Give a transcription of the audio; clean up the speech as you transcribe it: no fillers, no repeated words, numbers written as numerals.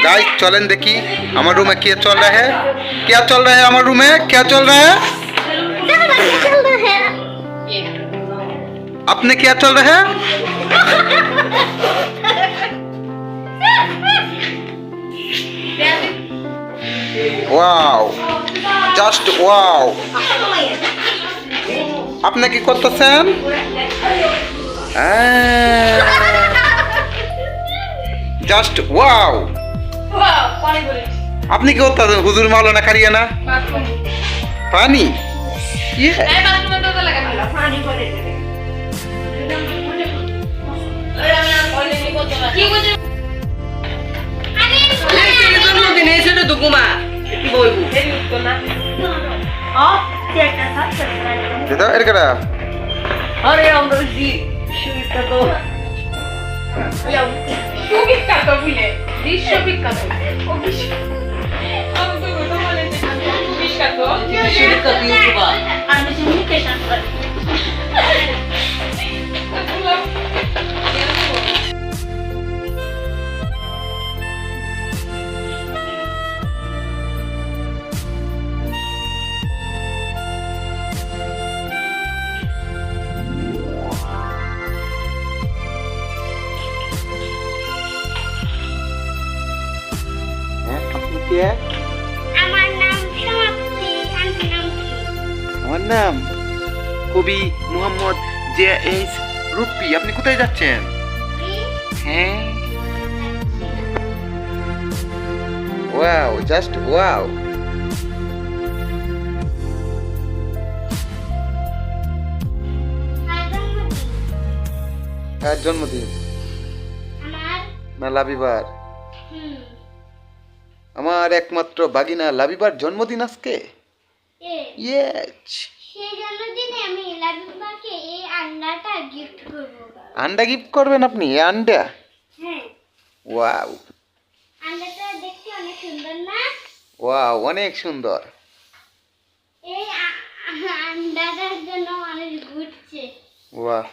Guys चलें देखी हमारे रूम में क्या चल रहा है, क्या चल रहा है हमारे रूम में, क्या चल रहा है, अपने क्या चल रहा है? वाओ जस्ट वाओ আপনি কি করতেছেন? জাস্ট ওয়াও আপনি কি করতেছেন? হুজুর মাওলানা কারিয়ানা পানি ইয়ে এটা এর কাটা আরে আমরা জি শুইটা তো সুবিখ্যাত বলে বিশ্ববিখ্যাত ও বিশ্ব আমি তো কথা বলে বিশ্ববিখ্যাত বিশ্ববিখ্যাত ইউটিউবার আমি কমিউনিকেশন করি আমার নাম সমাপ্তি। আমার নাম কি? আমার নাম কবি মোহাম্মদ জে.এইচ. রুপি। আপনি কোথায় যাচ্ছেন? হ্যাঁ ওয়াও জাস্ট ওয়াও কার জন্মদিন? আমার না লাবিবার? আমার একমাত্র বাগিনা লাবিবার জন্মদিন আজকে। ইয়েস সেই জন্মদিনে আমি লাবিবাকে এই আন্ডাটা গিফট করব। আন্ডা গিফট করবেন আপনি? আন্ডা? হ্যাঁ। ওয়াও আন্ডাটা দেখতে অনেক সুন্দর না? ওয়াও অনেক সুন্দর। এই আন্ডাটার জন্য মানুষ ঘুরছে। ওয়াও